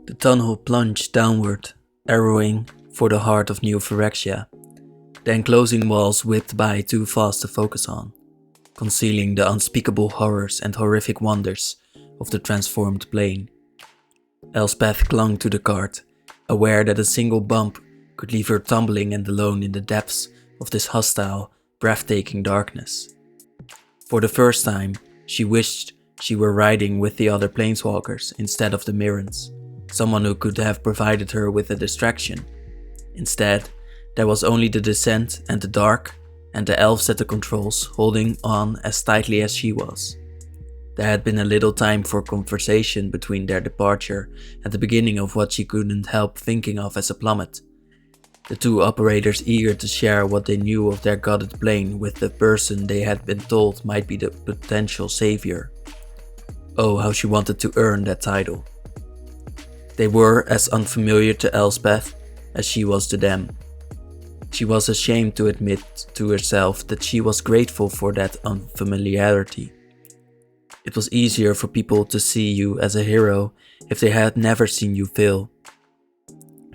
The tunnel plunged downward, arrowing for the heart of New Phyrexia, the enclosing walls whipped by too fast to focus on, concealing the unspeakable horrors and horrific wonders of the transformed plane. Elspeth clung to the cart, aware that a single bump could leave her tumbling and alone in the depths of this hostile, breathtaking darkness. For the first time, she wished she were riding with the other planeswalkers instead of the Mirrans, someone who could have provided her with a distraction. Instead, there was only the descent and the dark, and the elves at the controls holding on as tightly as she was. There had been a little time for conversation between their departure and the beginning of what she couldn't help thinking of as a plummet. The two operators eager to share what they knew of their gutted plane with the person they had been told might be the potential savior. Oh, how she wanted to earn that title. They were as unfamiliar to Elspeth as she was to them. She was ashamed to admit to herself that she was grateful for that unfamiliarity. It was easier for people to see you as a hero if they had never seen you fail.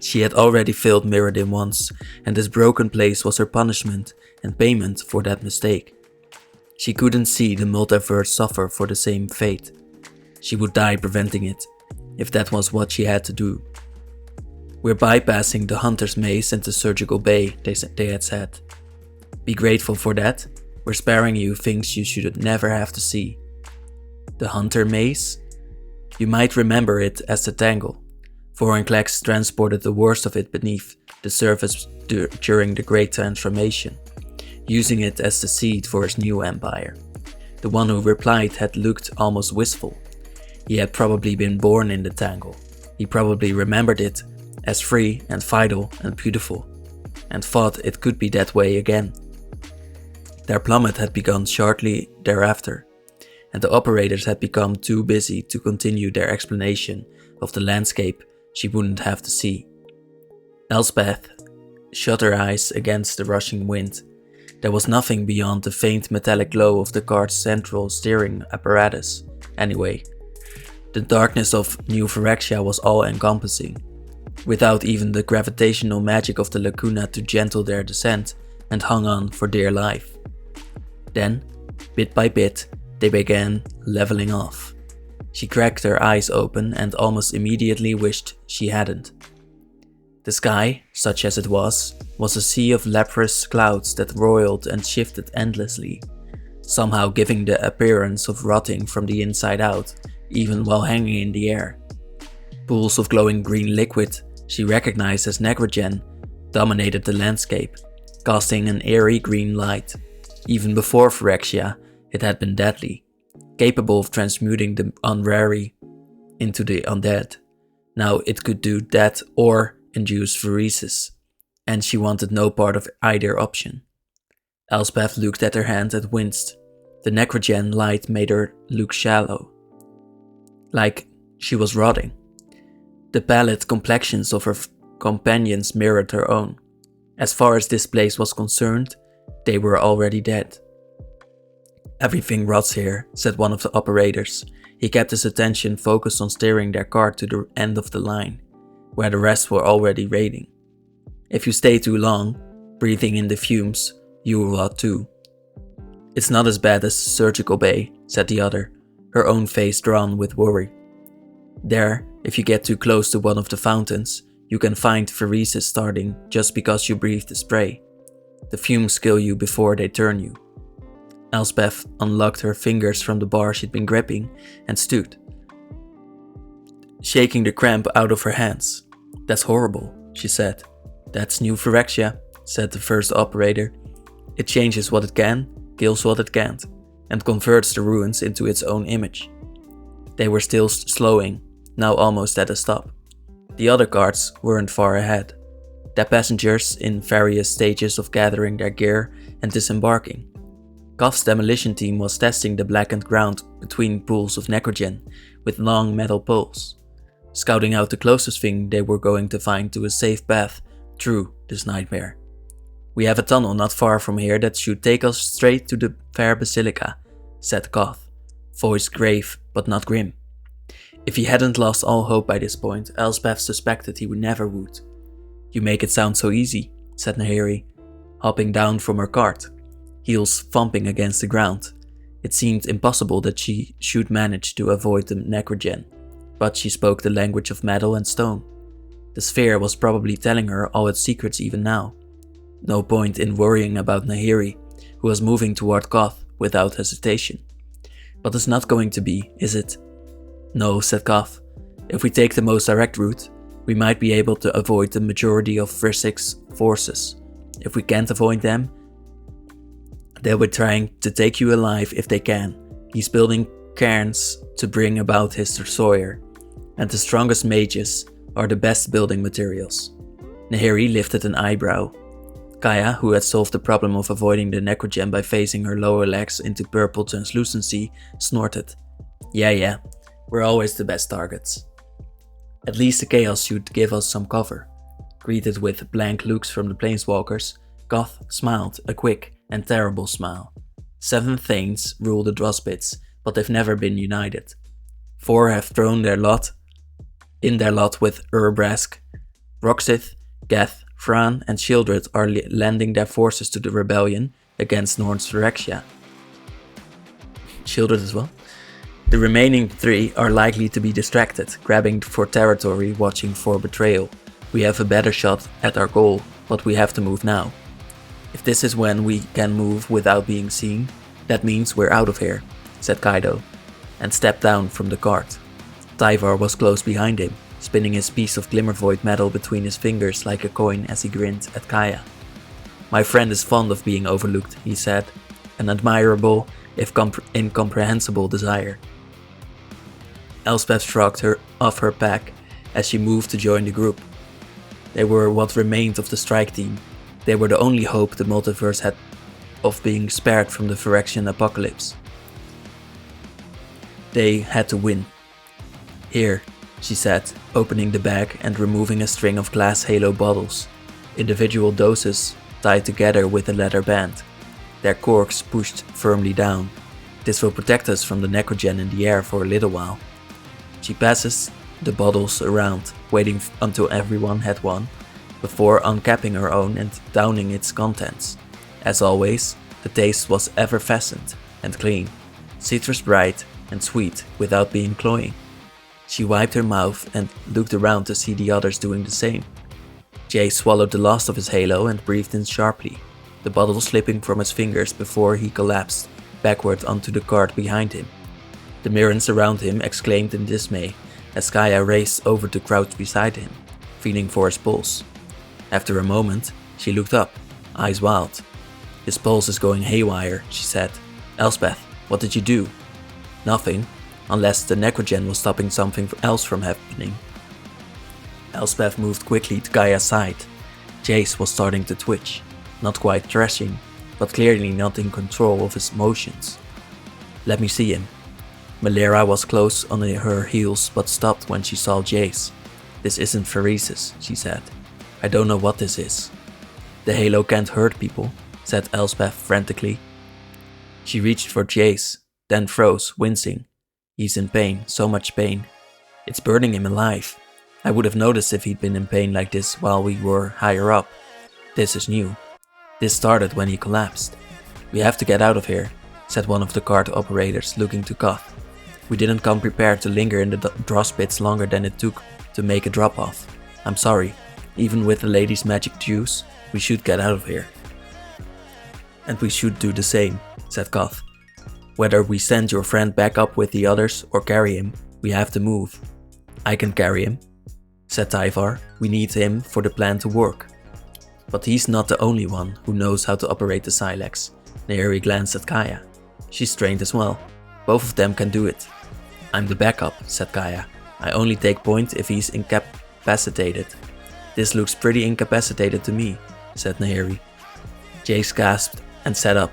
She had already failed Mirrodin once, and this broken place was her punishment and payment for that mistake. She couldn't see the multiverse suffer for the same fate. She would die preventing it, if that was what she had to do. "We're bypassing the Hunter's Maze and the Surgical Bay," they had said. "Be grateful for that. We're sparing you things you should never have to see." The Hunter Maze? You might remember it as the Tangle. Vorinclex transported the worst of it beneath the surface during the Great Transformation, using it as the seed for his new empire. The one who replied had looked almost wistful. He had probably been born in the Tangle. He probably remembered it as free and vital and beautiful, and thought it could be that way again. Their plummet had begun shortly thereafter, and the operators had become too busy to continue their explanation of the landscape she wouldn't have to see. Elspeth shut her eyes against the rushing wind. There was nothing beyond the faint metallic glow of the car's central steering apparatus, anyway. The darkness of New Phyrexia was all-encompassing, without even the gravitational magic of the lacuna to gentle their descent, and hung on for dear life. Then, bit by bit, they began leveling off. She cracked her eyes open and almost immediately wished she hadn't. The sky, such as it was a sea of leprous clouds that roiled and shifted endlessly, somehow giving the appearance of rotting from the inside out, even while hanging in the air. Pools of glowing green liquid she recognized as Necrogen dominated the landscape, casting an eerie green light. Even before Phyrexia, it had been deadly, capable of transmuting the unwary into the undead. Now it could do that or induce pheresis, and she wanted no part of either option. Elspeth looked at her hand and winced. The Necrogen light made her look shallow, like she was rotting. The pallid complexions of her companions mirrored her own. As far as this place was concerned, they were already dead. "Everything rots here," said one of the operators. He kept his attention focused on steering their car to the end of the line, where the rest were already raiding. "If you stay too long, breathing in the fumes, you will rot too." "It's not as bad as the Surgical Bay," said the other, her own face drawn with worry. "There, if you get too close to one of the fountains, you can find pheresis starting just because you breathe the spray. The fumes kill you before they turn you." Elspeth unlocked her fingers from the bar she'd been gripping and stood, shaking the cramp out of her hands. "That's horrible," she said. "That's New Phyrexia," said the first operator. "It changes what it can, kills what it can't, and converts the ruins into its own image." They were still slowing, now almost at a stop. The other carts weren't far ahead, their passengers in various stages of gathering their gear and disembarking. Goth's demolition team was testing the blackened ground between pools of Necrogen with long metal poles, scouting out the closest thing they were going to find to a safe path through this nightmare. "We have a tunnel not far from here that should take us straight to the Fair Basilica," said Goth, voice grave but not grim. If he hadn't lost all hope by this point, Elspeth suspected he never would. "You make it sound so easy," said Nahiri, hopping down from her cart, heels thumping against the ground. It seemed impossible that she should manage to avoid the Necrogen, but she spoke the language of metal and stone. The sphere was probably telling her all its secrets even now. No point in worrying about Nahiri, who was moving toward Koth without hesitation. "But it's not going to be, is it?" "No," said Koth. "If we take the most direct route, we might be able to avoid the majority of Vrisik's forces. If we can't avoid them, they'll be trying to take you alive if they can. He's building cairns to bring about his destroyer, and the strongest mages are the best building materials." Nahiri lifted an eyebrow. Kaya, who had solved the problem of avoiding the Necrogen by phasing her lower legs into purple translucency, snorted. Yeah, we're always the best targets." "At least the chaos should give us some cover." Greeted with blank looks from the planeswalkers, Koth smiled, a quick and terrible smile. 7 Thanes rule the Drossbits, but they've never been united. 4 have thrown their lot with Urbrask. Roxith, Geth, Thran and Shieldred are lending their forces to the rebellion against Norn's Phyrexia. Shieldred as well. The remaining 3 are likely to be distracted, grabbing for territory, watching for betrayal. We have a better shot at our goal, but we have to move now. If this is when we can move without being seen, that means we're out of here, said Kaido, and stepped down from the cart. Tyvar was close behind him, spinning his piece of Glimmervoid metal between his fingers like a coin as he grinned at Kaya. My friend is fond of being overlooked, he said, an admirable, if incomprehensible desire. Elspeth shrugged her off her pack as she moved to join the group. They were what remained of the strike team. They were the only hope the multiverse had of being spared from the Phyrexian apocalypse. They had to win. Here, she said, opening the bag and removing a string of glass halo bottles, individual doses tied together with a leather band, their corks pushed firmly down. This will protect us from the Necrogen in the air for a little while. She passes the bottles around, waiting until everyone had one, before uncapping her own and downing its contents. As always, the taste was effervescent and clean, citrus bright and sweet without being cloying. She wiped her mouth and looked around to see the others doing the same. Jay swallowed the last of his halo and breathed in sharply, the bottle slipping from his fingers before he collapsed backward onto the cart behind him. The Mirrans around him exclaimed in dismay as Kaya raced over to crouch beside him, feeling for his pulse. After a moment, she looked up, eyes wild. His pulse is going haywire, she said. Elspeth, what did you do? Nothing, unless the Necrogen was stopping something else from happening. Elspeth moved quickly to Kaya's side. Jace was starting to twitch, not quite thrashing, but clearly not in control of his motions. Let me see him. Malera was close on her heels but stopped when she saw Jace. This isn't Pheresis, she said. I don't know what this is. The halo can't hurt people, said Elspeth frantically. She reached for Jace, then froze, wincing. He's in pain, so much pain. It's burning him alive. I would have noticed if he'd been in pain like this while we were higher up. This is new. This started when he collapsed. We have to get out of here, said one of the cart operators, looking to Koth. We didn't come prepared to linger in the Drossbits longer than it took to make a drop-off. I'm sorry. Even with the lady's magic juice, we should get out of here. And we should do the same, said Koth. Whether we send your friend back up with the others or carry him, we have to move. I can carry him, said Tyvar. We need him for the plan to work. But he's not the only one who knows how to operate the Silex. Nahiri glanced at Kaya. She's trained as well. Both of them can do it. I'm the backup, said Kaya. I only take point if he's incapacitated. This looks pretty incapacitated to me, said Nahiri. Jace gasped and sat up,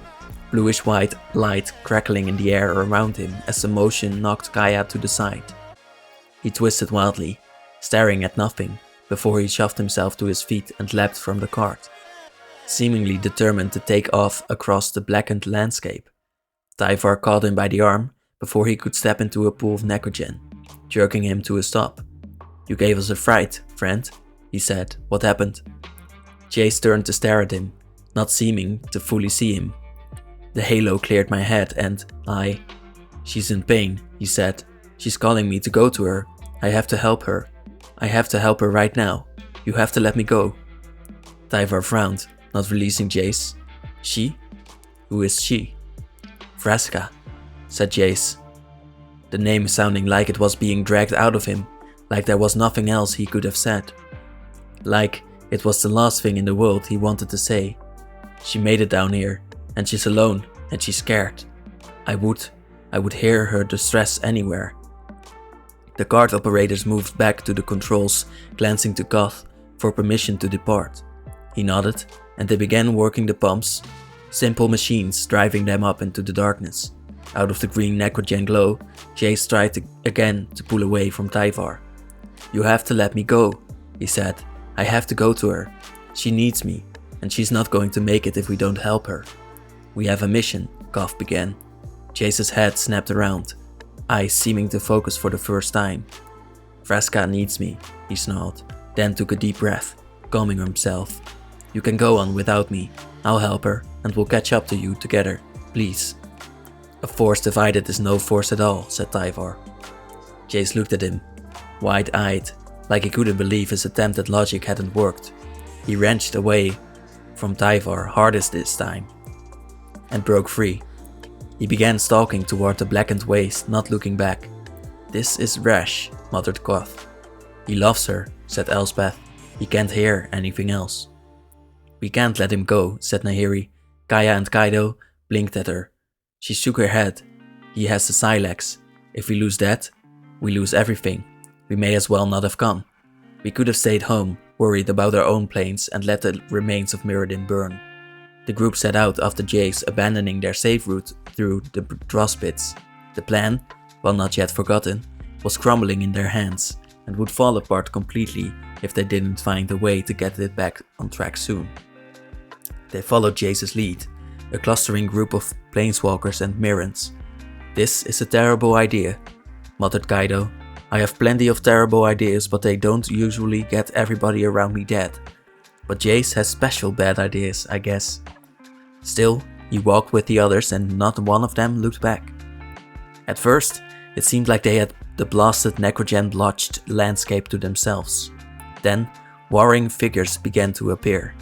bluish-white light crackling in the air around him as the motion knocked Kaya to the side. He twisted wildly, staring at nothing, before he shoved himself to his feet and leapt from the cart, seemingly determined to take off across the blackened landscape. Tyvar caught him by the arm before he could step into a pool of Necrogen. jerking him to a stop. "You gave us a fright, friend," he said. "What happened?" Jace turned to stare at him, not seeming to fully see him. The halo cleared my head and "She's in pain," he said. "She's calling me to go to her. I have to help her. I have to help her right now. You have to let me go." Tyvar frowned, not releasing Jace. "She? Who is she?" "Vraska," said Jace, the name sounding like it was being dragged out of him, like there was nothing else he could have said. Like it was the last thing in the world he wanted to say. "She made it down here, and she's alone, and she's scared. I would hear her distress anywhere." The cart operators moved back to the controls, glancing to Goth for permission to depart. He nodded, and they began working the pumps, simple machines driving them up into the darkness. Out of the green necrogen glow, Jace tried again to pull away from Tyvar. "You have to let me go," he said. "I have to go to her. She needs me, and she's not going to make it if we don't help her." "We have a mission," Goth began. Jace's head snapped around, eyes seeming to focus for the first time. "Vraska needs me," he snarled, then took a deep breath, calming himself. "You can go on without me. I'll help her, and we'll catch up to you together, please." "A force divided is no force at all," said Tyvar. Jace looked at him, wide-eyed, like he couldn't believe his attempt at logic hadn't worked. He wrenched away from Tyvar hardest this time, and broke free. He began stalking toward the blackened waste, not looking back. "This is rash," muttered Goth. "He loves her," said Elspeth. "He can't hear anything else." "We can't let him go," said Nahiri. Kaya and Kaido blinked at her. She shook her head. "He has the Silex. If we lose that, we lose everything. We may as well not have come. We could have stayed home, worried about our own planes, and let the remains of Mirrodin burn." The group set out after Jace, abandoning their safe route through the dross pits. The plan, while not yet forgotten, was crumbling in their hands, and would fall apart completely if they didn't find a way to get it back on track soon. They followed Jace's lead, a clustering group of planeswalkers and Mirrans. "This is a terrible idea," muttered Kaido. "I have plenty of terrible ideas, but they don't usually get everybody around me dead. But Jace has special bad ideas, I guess." Still, he walked with the others and not one of them looked back. At first, it seemed like they had the blasted necrogen-blotched landscape to themselves. Then, warring figures began to appear.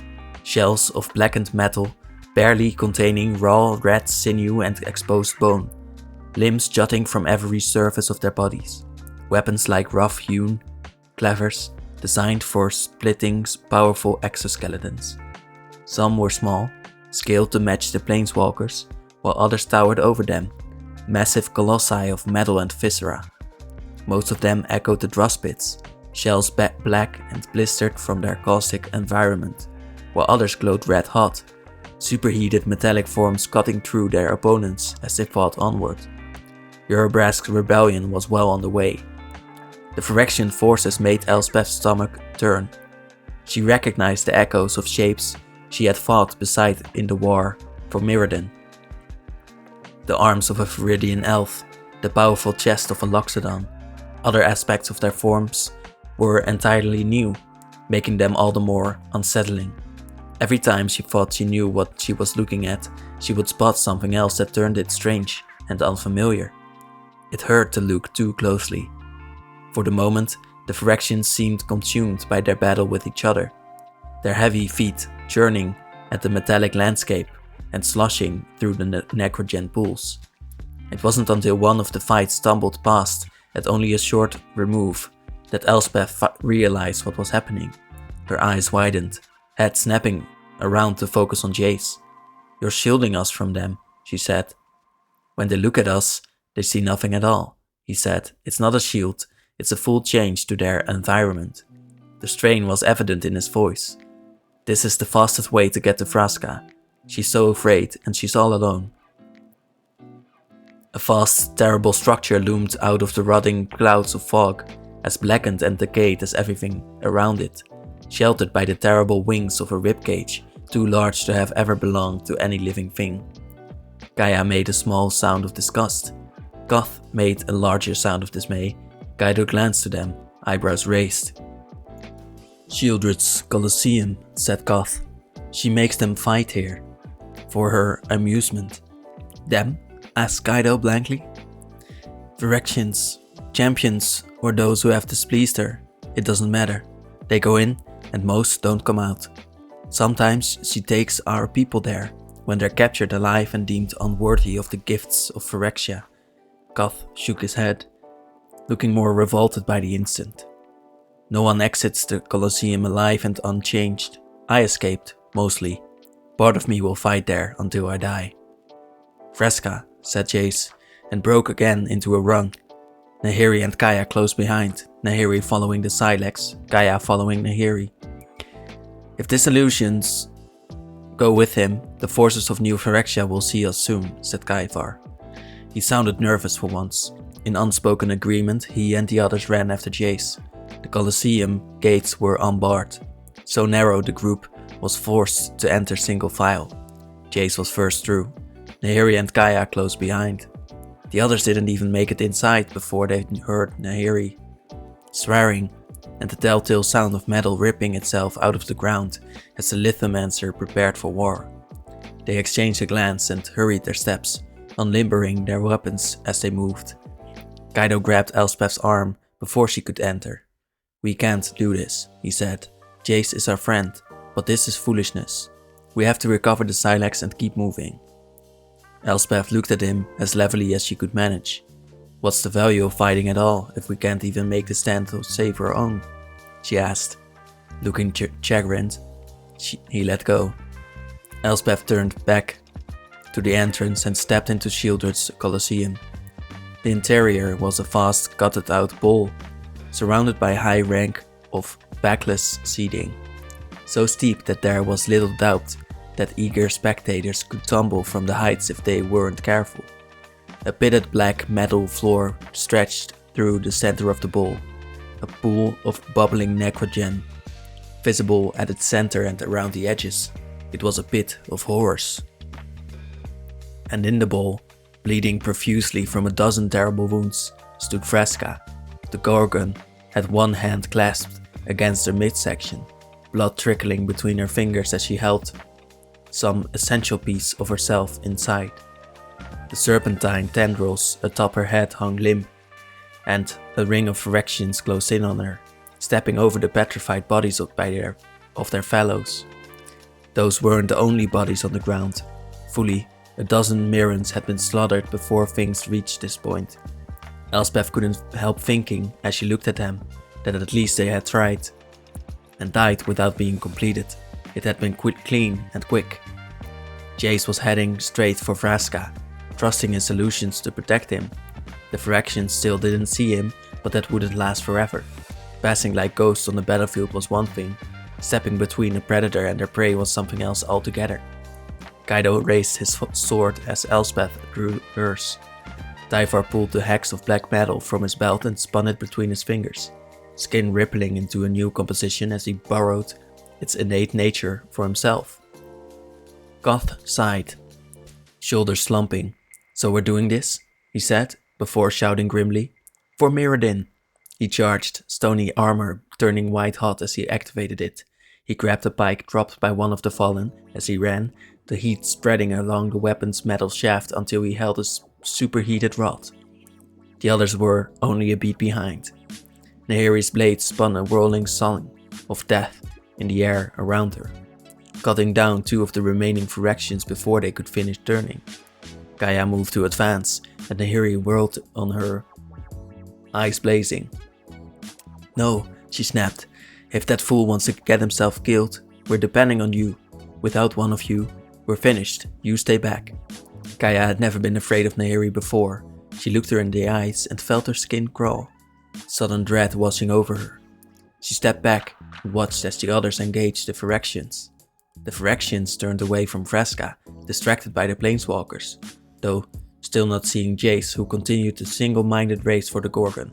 Shells of blackened metal, barely containing raw red sinew and exposed bone. Limbs jutting from every surface of their bodies. Weapons like rough-hewn clevers, designed for splitting powerful exoskeletons. Some were small, scaled to match the planeswalkers, while others towered over them, massive colossi of metal and viscera. Most of them echoed the dross pits, shells black and blistered from their caustic environment, while others glowed red hot, superheated metallic forms cutting through their opponents as they fought onward. Urabrask's rebellion was well on the way. The Phyrexian forces made Elspeth's stomach turn. She recognized the echoes of shapes she had fought beside in the war for Mirrodin. The arms of a Viridian elf, the powerful chest of a Loxodon. Other aspects of their forms were entirely new, making them all the more unsettling. Every time she thought she knew what she was looking at, she would spot something else that turned it strange and unfamiliar. It hurt to look too closely. For the moment, the Phyrexians seemed consumed by their battle with each other, their heavy feet churning at the metallic landscape and sloshing through the necrogen pools. It wasn't until one of the fights stumbled past at only a short remove that Elspeth realized what was happening. Her eyes widened, head snapping around to focus on Jace. "You're shielding us from them," she said. "When they look at us, they see nothing at all," he said. "It's not a shield, it's a full change to their environment." The strain was evident in his voice. "This is the fastest way to get to Vraska. She's so afraid, and she's all alone." A vast, terrible structure loomed out of the rotting clouds of fog, as blackened and decayed as everything around it, sheltered by the terrible wings of a ribcage too large to have ever belonged to any living thing. Kaya made a small sound of disgust. Goth made a larger sound of dismay, Kaido glanced to them, eyebrows raised. Shieldred's Colosseum, said Koth. She makes them fight here. For her amusement. Them? Asked Kaido blankly. Phyrexians, champions, or those who have displeased her. It doesn't matter. They go in, and most don't come out. Sometimes she takes our people there, when they're captured alive and deemed unworthy of the gifts of Phyrexia. Koth shook his head, looking more revolted by the instant. No one exits the Colosseum alive and unchanged. I escaped, mostly. Part of me will fight there until I die. Fresca, said Jace, and broke again into a run. Nahiri and Kaya close behind, Nahiri following the Silex, Kaya following Nahiri. If disillusions go with him, the forces of New Phyrexia will see us soon, said Kaivar. He sounded nervous for once. In unspoken agreement, he and the others ran after Jace. The Colosseum gates were unbarred. So narrow the group was forced to enter single file. Jace was first through, Nahiri and Kaya close behind. The others didn't even make it inside before they heard Nahiri swearing and the telltale sound of metal ripping itself out of the ground as the Lithomancer prepared for war. They exchanged a glance and hurried their steps, unlimbering their weapons as they moved. Kaido grabbed Elspeth's arm before she could enter. We can't do this, he said. Jace is our friend, but this is foolishness. We have to recover the Silex and keep moving. Elspeth looked at him as levelly as she could manage. What's the value of fighting at all if we can't even make the stand to save our own? She asked. Looking chagrined, he let go. Elspeth turned back to the entrance and stepped into Shieldred's Colosseum. The interior was a vast gutted out bowl, surrounded by a high rank of backless seating, so steep that there was little doubt that eager spectators could tumble from the heights if they weren't careful. A pitted black metal floor stretched through the center of the bowl, a pool of bubbling necrogen, visible at its center and around the edges. It was a pit of horrors. And in the bowl, bleeding profusely from a dozen terrible wounds, stood Fresca. The Gorgon had one hand clasped against her midsection, blood trickling between her fingers as she held some essential piece of herself inside. The serpentine tendrils atop her head hung limp, and a ring of Phyrexians closed in on her, stepping over the petrified bodies of their fellows. Those weren't the only bodies on the ground. Fully a dozen Mirrans had been slaughtered before things reached this point. Elspeth couldn't help thinking, as she looked at them, that at least they had tried, and died without being completed. It had been clean and quick. Jace was heading straight for Vraska, trusting his solutions to protect him. The Phyrexians still didn't see him, but that wouldn't last forever. Passing like ghosts on the battlefield was one thing, stepping between a predator and their prey was something else altogether. Kaido raised his sword as Elspeth drew hers. Tyvar pulled the hex of black metal from his belt and spun it between his fingers, skin rippling into a new composition as he borrowed its innate nature for himself. Koth sighed, shoulders slumping. So we're doing this, he said, before shouting grimly. For Mirrodin. He charged, stony armor turning white hot as he activated it. He grabbed a pike dropped by one of the fallen as he ran, the heat spreading along the weapon's metal shaft until he held a superheated rod. The others were only a beat behind. Nahiri's blade spun a whirling song of death in the air around her, cutting down two of the remaining Phyrexians before they could finish turning. Kaya moved to advance, and Nahiri whirled on her, eyes blazing. No, she snapped. If that fool wants to get himself killed, we're depending on you. Without one of you, we're finished. You stay back. Kaya had never been afraid of Nahiri before. She looked her in the eyes and felt her skin crawl, sudden dread washing over her. She stepped back and watched as the others engaged the Phyrexians. The Phyrexians turned away from Vraska, distracted by the planeswalkers, though still not seeing Jace, who continued the single-minded race for the Gorgon.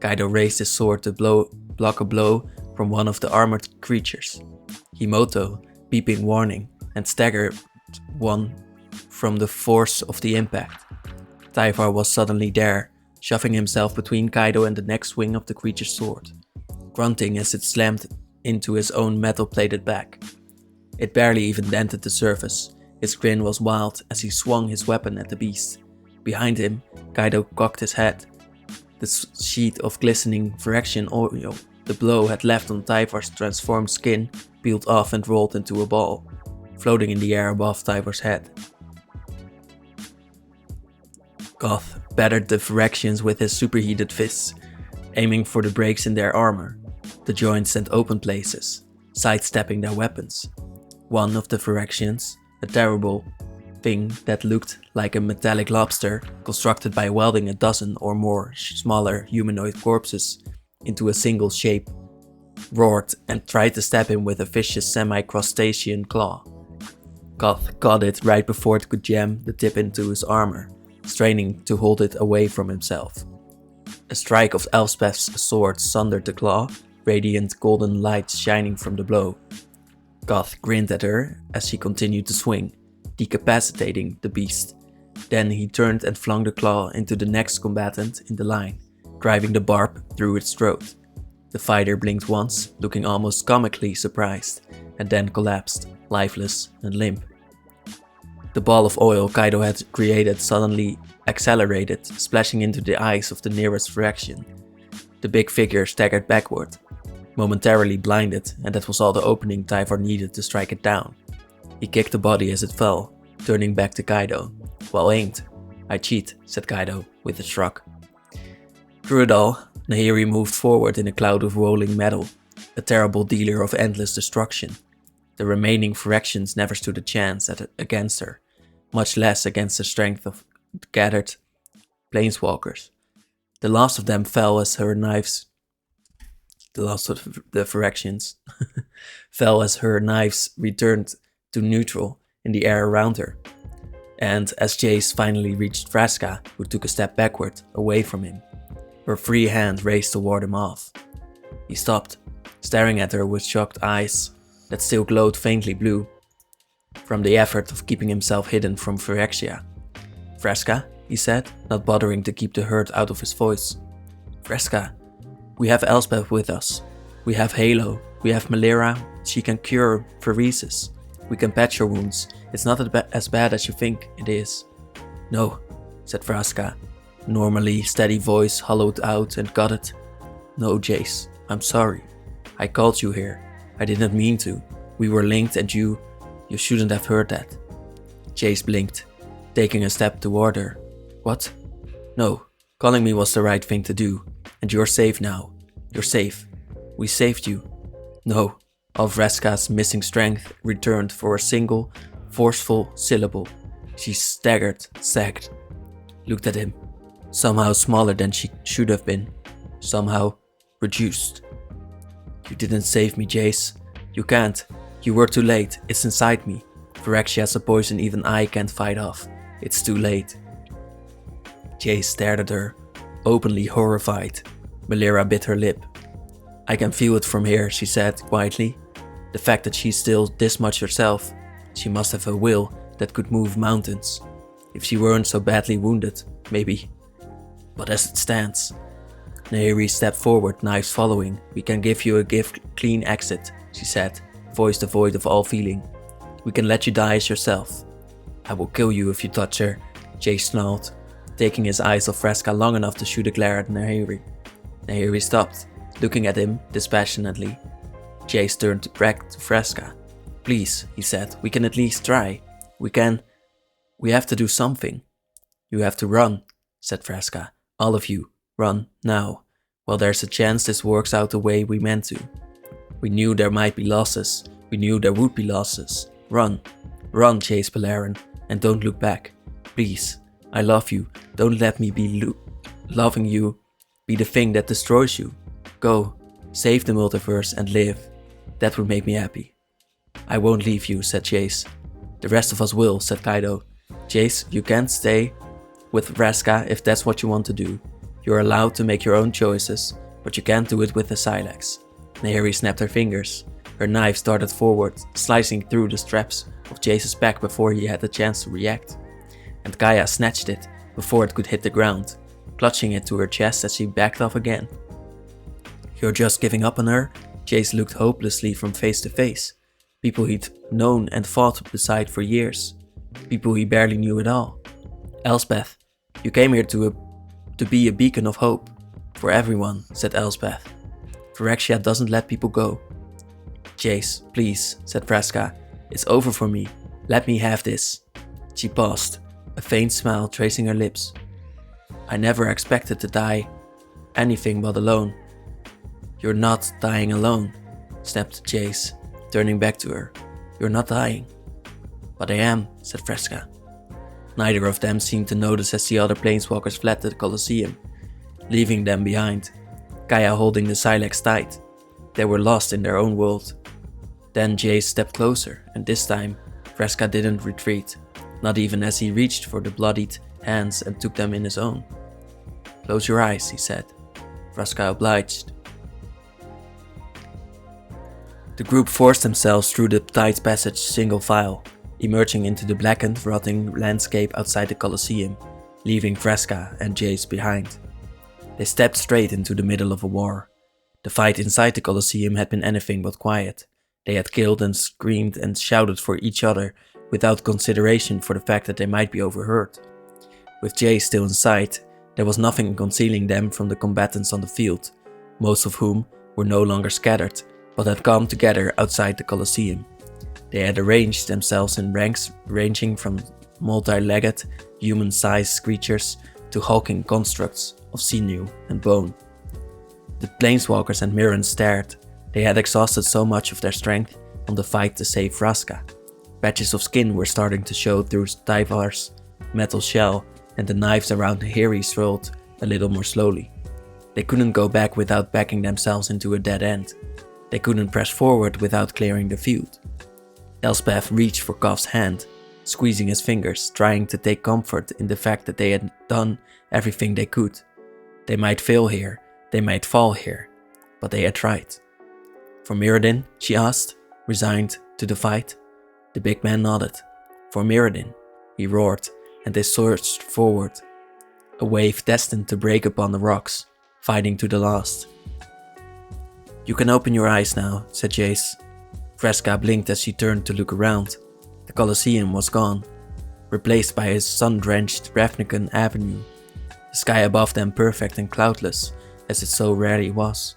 Kaido raised his sword to block a blow from one of the armored creatures. Himoto, beeping warning, and staggered one from the force of the impact. Tyvar was suddenly there, shoving himself between Kaido and the next swing of the creature's sword, grunting as it slammed into his own metal-plated back. It barely even dented the surface. His grin was wild as he swung his weapon at the beast. Behind him, Kaido cocked his head. The sheet of glistening Phyrexian oil the blow had left on Tyvar's transformed skin peeled off and rolled into a ball, floating in the air above Tyvar's head. Goth battered the Phyrexians with his superheated fists, aiming for the breaks in their armor, the joints and open places, sidestepping their weapons. One of the Phyrexians, a terrible thing that looked like a metallic lobster constructed by welding a dozen or more smaller humanoid corpses into a single shape, roared and tried to stab him with a vicious semi-crustacean claw. Goth caught it right before it could jam the tip into his armor, straining to hold it away from himself. A strike of Elspeth's sword sundered the claw, radiant golden lights shining from the blow. Goth grinned at her as she continued to swing, decapacitating the beast. Then he turned and flung the claw into the next combatant in the line, driving the barb through its throat. The fighter blinked once, looking almost comically surprised, and then collapsed, lifeless and limp. The ball of oil Kaido had created suddenly accelerated, splashing into the eyes of the nearest Phyrexian. The big figure staggered backward, momentarily blinded, and that was all the opening Tyvar needed to strike it down. He kicked the body as it fell, turning back to Kaido. "Well aimed. I cheat," said Kaido, with a shrug. Through it all, Nahiri moved forward in a cloud of rolling metal, a terrible dealer of endless destruction. The remaining Phyrexians never stood a chance against her, much less against the strength of gathered planeswalkers. The last of them fell as her knives The last of the Phyrexians fell as her knives returned to neutral in the air around her, and as Jace finally reached Vraska, who took a step backward, away from him, her free hand raised to ward him off. He stopped, staring at her with shocked eyes that still glowed faintly blue from the effort of keeping himself hidden from Phyrexia. "Vraska," he said, not bothering to keep the hurt out of his voice. "Vraska, we have Elspeth with us. We have Halo. We have Melira. She can cure Pheresis. We can patch your wounds. It's not as bad as you think it is." "No," said Vraska, normally steady voice hollowed out and gutted. "No, Jace, I'm sorry. I called you here. I didn't mean to. We were linked and you shouldn't have heard that." Jace blinked, taking a step toward her. "What? No, calling me was the right thing to do. And you're safe now. You're safe. We saved you." "No." All Vraska's missing strength returned for a single, forceful syllable. She staggered, sagged, looked at him, somehow smaller than she should have been, somehow reduced. "You didn't save me, Jace. You can't. You were too late. It's inside me. Phyrexia has a poison even I can't fight off. It's too late." Jace stared at her, openly horrified. Melira bit her lip. "I can feel it from here," she said quietly. "The fact that she's still this much herself, she must have a will that could move mountains. If she weren't so badly wounded, maybe. But as it stands..." Nahiri stepped forward, knives following. "We can give you a clean exit," she said, voice devoid of all feeling. "We can let you die as yourself." "I will kill you if you touch her," Jace snarled, taking his eyes off Vraska long enough to shoot a glare at Nahiri. Nahiri stopped, looking at him dispassionately. Jace turned back to Vraska. "Please," he said, "we can at least try. We have to do something." "You have to run," said Vraska. "All of you, run, now. Well, there's a chance this works out the way we meant to. We knew there might be losses. We knew there would be losses. Run. Run, Jace Beleren, and don't look back. Please. I love you. Don't let me be loving you be the thing that destroys you. Go. Save the multiverse and live. That would make me happy." "I won't leave you," said Jace. "The rest of us will," said Kaido. "Jace, you can't stay with Vraska if that's what you want to do. You're allowed to make your own choices, but you can't do it with the Silex." Nahiri snapped her fingers. Her knife darted forward, slicing through the straps of Jace's back before he had a chance to react. And Kaya snatched it before it could hit the ground. clutching it to her chest as she backed off again. "You're just giving up on her?" Jace looked hopelessly from face to face. People he'd known and fought beside for years. People he barely knew at all. "Elspeth, you came here to be a beacon of hope. For everyone," said Elspeth. "Phyrexia doesn't let people go." "Jace, please," said Vraska. "It's over for me. Let me have this." She paused, a faint smile tracing her lips. "I never expected to die anything but alone." "You're not dying alone," snapped Jace, turning back to her. "You're not dying." "But I am," said Vraska. Neither of them seemed to notice as the other planeswalkers fled the Colosseum, leaving them behind, Kaya holding the Sylex tight. They were lost in their own world. Then Jace stepped closer, and this time, Vraska didn't retreat, not even as he reached for the bloodied hands and took them in his own. "Close your eyes," he said. Vraska obliged. The group forced themselves through the tight passage single file, emerging into the blackened, rotting landscape outside the Colosseum, leaving Vraska and Jace behind. They stepped straight into the middle of a war. The fight inside the Colosseum had been anything but quiet. They had killed and screamed and shouted for each other without consideration for the fact that they might be overheard. With Jace still in sight, there was nothing concealing them from the combatants on the field, most of whom were no longer scattered, but had come together outside the Colosseum. They had arranged themselves in ranks ranging from multi-legged, human-sized creatures to hulking constructs of sinew and bone. The planeswalkers and Mirren stared. They had exhausted so much of their strength on the fight to save Vraska. Patches of skin were starting to show through Tyvar's metal shell, and the knives around Nahiri swirled a little more slowly. They couldn't go back without backing themselves into a dead end. They couldn't press forward without clearing the field. Elspeth reached for Koth's hand, squeezing his fingers, trying to take comfort in the fact that they had done everything they could. They might fail here, they might fall here, but they had tried. "For Mirrodin?" she asked, resigned to the fight. The big man nodded. "For Mirrodin," he roared, and they surged forward, a wave destined to break upon the rocks, fighting to the last. "You can open your eyes now," said Jace. Vraska blinked as she turned to look around. The Colosseum was gone, replaced by a sun-drenched Ravnican avenue, the sky above them perfect and cloudless, as it so rarely was.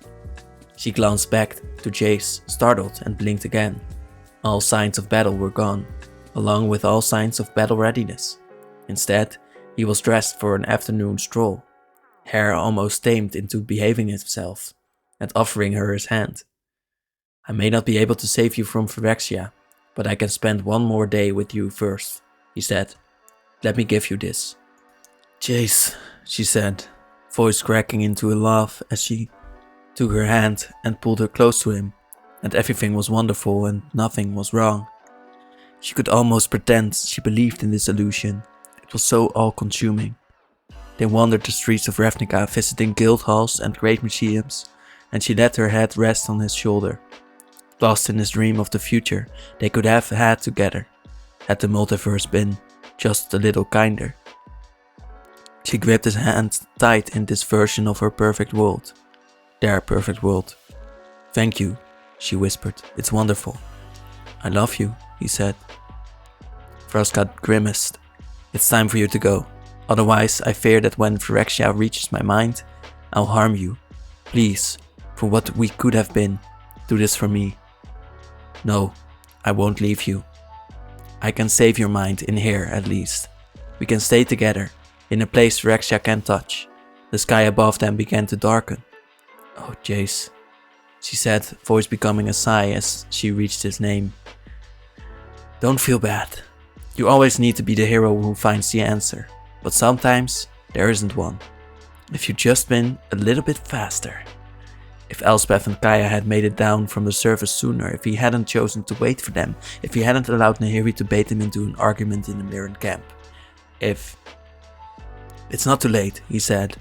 She glanced back to Jace, startled, and blinked again. All signs of battle were gone, along with all signs of battle readiness. Instead, he was dressed for an afternoon stroll, hair almost tamed into behaving himself, and offering her his hand. "I may not be able to save you from Phyrexia, but I can spend one more day with you first," he said. "Let me give you this." "Jace," she said, voice cracking into a laugh as she took her hand and pulled her close to him, and everything was wonderful and nothing was wrong. She could almost pretend she believed in this illusion. It was so all-consuming. They wandered the streets of Ravnica, visiting guild halls and great museums, and she let her head rest on his shoulder. Lost in his dream of the future they could have had together, had the multiverse been just a little kinder. She gripped his hand tight in this version of her perfect world. Their perfect world. "Thank you," she whispered. "It's wonderful." "I love you," he said. Vraska grimaced. "It's time for you to go. Otherwise, I fear that when Phyrexia reaches my mind, I'll harm you. Please, for what we could have been, do this for me." "No, I won't leave you. I can save your mind in here at least. We can stay together, in a place Phyrexia can't touch." The sky above them began to darken. "Oh, Jace," she said, voice becoming a sigh as she reached his name. "Don't feel bad. You always need to be the hero who finds the answer, but sometimes there isn't one. If you'd just been a little bit faster. If Elspeth and Kaya had made it down from the surface sooner, if he hadn't chosen to wait for them, if he hadn't allowed Nahiri to bait him into an argument in the Mirren camp. If... It's not too late," he said.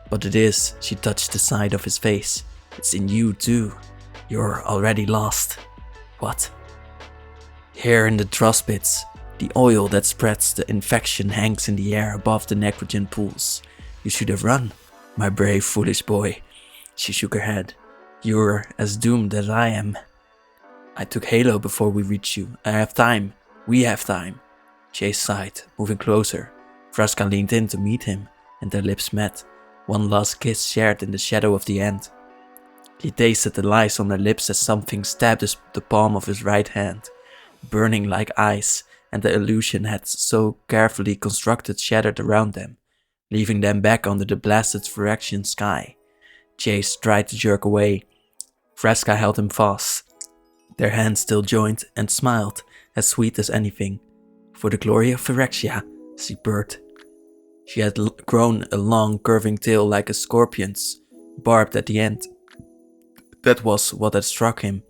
"But it is," she touched the side of his face. "It's in you too. You're already lost." "What?" "Here in the dross pits, the oil that spreads the infection hangs in the air above the necrogen pools. You should have run, my brave, foolish boy. She shook her head. You're as doomed as I am. I took Halo before we reached you. I have time. We have time. Chase sighed, moving closer. Vraska leaned in to meet him, and their lips met, one last kiss shared in the shadow of the end. He tasted the lice on her lips as something stabbed the palm of his right hand, burning like ice, and the illusion had so carefully constructed shattered around them, leaving them back under the blasted Phyrexian sky. Chase tried to jerk away. Vraska held him fast. Their hands still joined and smiled, as sweet as anything. For the glory of Phyrexia, she purred. She had grown a long, curving tail like a scorpion's, barbed at the end. That was what had struck him,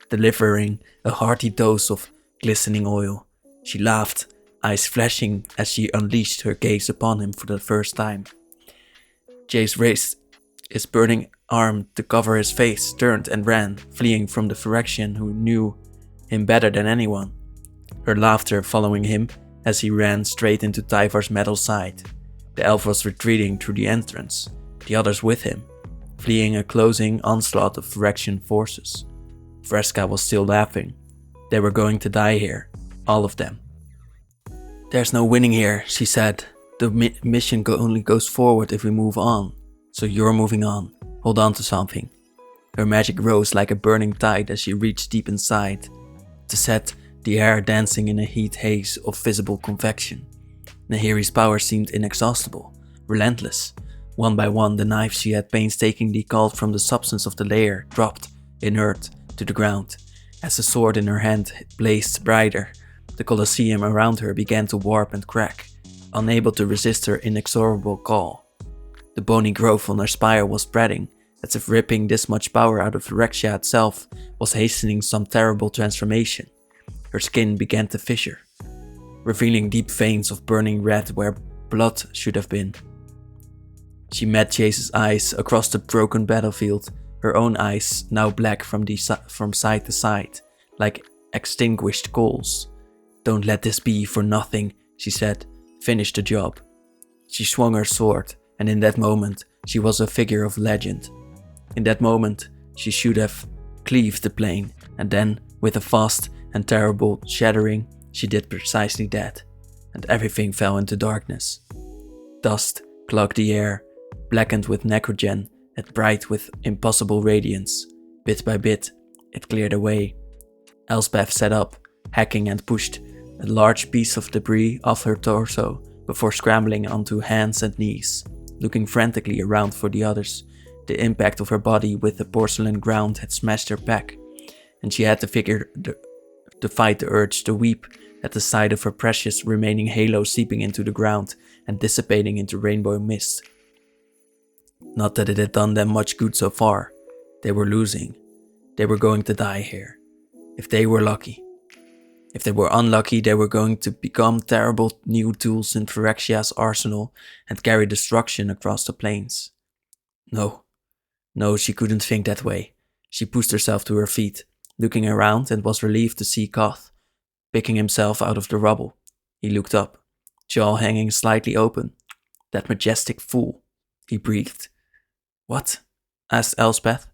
delivering a hearty dose of glistening oil. She laughed, eyes flashing as she unleashed her gaze upon him for the first time. Chase raised his burning arm to cover his face, turned and ran, fleeing from the Phyrexian who knew him better than anyone. Her laughter following him as he ran straight into Tyvar's metal side. The elf was retreating through the entrance, the others with him, fleeing a closing onslaught of Phyrexian forces. Vraska was still laughing. They were going to die here, all of them. There's no winning here, she said. The mission only goes forward if we move on. So you're moving on. Hold on to something. Her magic rose like a burning tide as she reached deep inside, to set the air dancing in a heat haze of visible convection. Nahiri's power seemed inexhaustible, relentless. One by one, the knives she had painstakingly culled from the substance of the layer dropped, inert, to the ground. As the sword in her hand blazed brighter, the Colosseum around her began to warp and crack, unable to resist her inexorable call. The bony growth on her spire was spreading, as if ripping this much power out of Phyrexia itself was hastening some terrible transformation. Her skin began to fissure, revealing deep veins of burning red where blood should have been. She met Chase's eyes across the broken battlefield, her own eyes now black from side to side, like extinguished coals. Don't let this be for nothing, she said. Finish the job. She swung her sword, and in that moment, she was a figure of legend. In that moment, she should have cleaved the plane, and then, with a fast and terrible shattering, she did precisely that, and everything fell into darkness. Dust clogged the air, blackened with necrogen, and bright with impossible radiance. Bit by bit, it cleared away. Elspeth sat up, hacking and pushed a large piece of debris off her torso before scrambling onto hands and knees, looking frantically around for the others. The impact of her body with the porcelain ground had smashed her back, and she had to fight the urge to weep at the sight of her precious remaining halo seeping into the ground and dissipating into rainbow mist. Not that it had done them much good so far. They were losing. They were going to die here. If they were lucky. If they were unlucky, they were going to become terrible new tools in Phyrexia's arsenal and carry destruction across the plains. No, she couldn't think that way. She pushed herself to her feet, looking around, and was relieved to see Koth, picking himself out of the rubble. He looked up, jaw hanging slightly open. That majestic fool, he breathed. What? Asked Elspeth.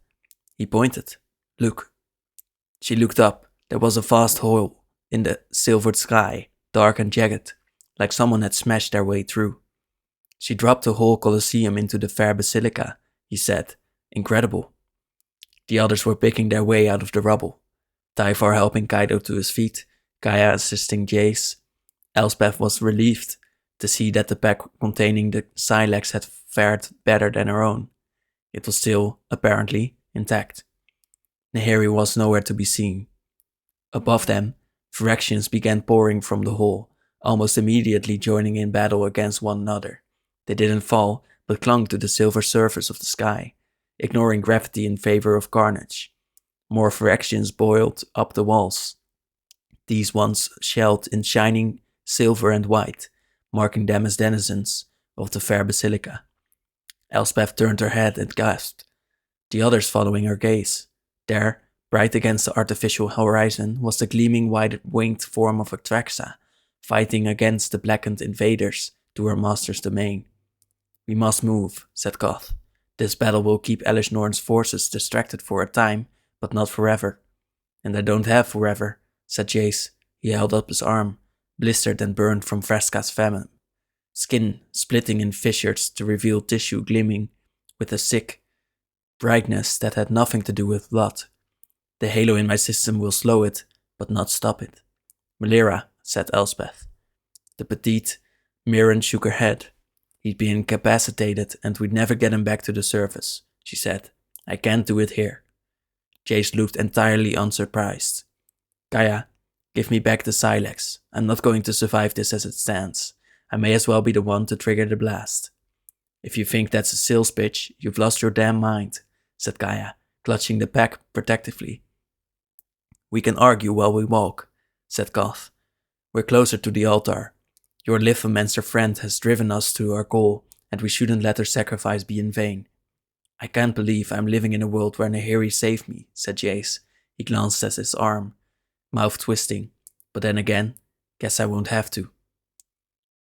He pointed. Look. She looked up. There was a vast hole in the silvered sky, dark and jagged, like someone had smashed their way through. She dropped the whole Colosseum into the fair basilica, he said. Incredible. The others were picking their way out of the rubble. Tyvar helping Kaido to his feet, Gaia assisting Jace. Elspeth was relieved to see that the pack containing the Silex had fared better than her own. It was still, apparently, intact. Nahiri was nowhere to be seen. Above them, Phyrexians began pouring from the hole, almost immediately joining in battle against one another. They didn't fall, but clung to the silver surface of the sky, ignoring gravity in favor of carnage. More Phyrexians boiled up the walls. These ones shelled in shining silver and white, marking them as denizens of the fair basilica. Elspeth turned her head and gasped, the others following her gaze. There, bright against the artificial horizon, was the gleaming wide-winged form of Atraxa, fighting against the blackened invaders to her master's domain. We must move, said Goth. This battle will keep Elish Norn's forces distracted for a time, but not forever. And I don't have forever, said Jace. He held up his arm, blistered and burned from Vraska's famine. Skin splitting in fissures to reveal tissue gleaming with a sick brightness that had nothing to do with blood. The halo in my system will slow it, but not stop it. Melira, said Elspeth. The petite Mirren shook her head. He'd be incapacitated and we'd never get him back to the surface, she said. I can't do it here. Jace looked entirely unsurprised. Gaia, give me back the Silex. I'm not going to survive this as it stands. I may as well be the one to trigger the blast. If you think that's a sales pitch, you've lost your damn mind, said Gaia, clutching the pack protectively. We can argue while we walk, said Goth. We're closer to the altar. Your Lithomancer friend has driven us to our goal, and we shouldn't let her sacrifice be in vain. I can't believe I'm living in a world where Nahiri saved me, said Jace. He glanced at his arm, mouth twisting. But then again, guess I won't have to.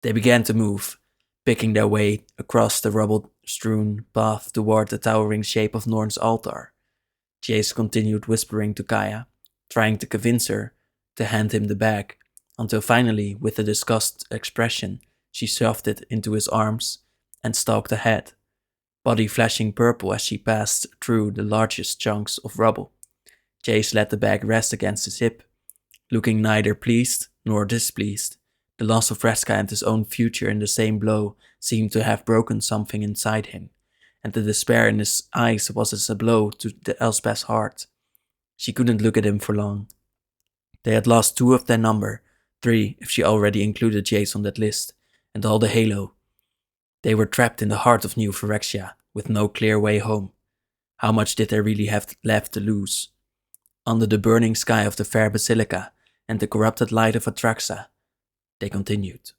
They began to move, picking their way across the rubble-strewn path toward the towering shape of Norn's altar. Jace continued whispering to Gaia, trying to convince her to hand him the bag, until finally, with a disgusted expression, she shoved it into his arms and stalked ahead, body flashing purple as she passed through the largest chunks of rubble. Jace let the bag rest against his hip, looking neither pleased nor displeased. The loss of Vraska and his own future in the same blow seemed to have broken something inside him, and the despair in his eyes was as a blow to the Elspeth's heart. She couldn't look at him for long. They had lost 2 of their number, 3 if she already included Jace on that list, and all the halo. They were trapped in the heart of New Phyrexia, with no clear way home. How much did they really have left to lose? Under the burning sky of the fair Basilica and the corrupted light of Atraxa, they continued.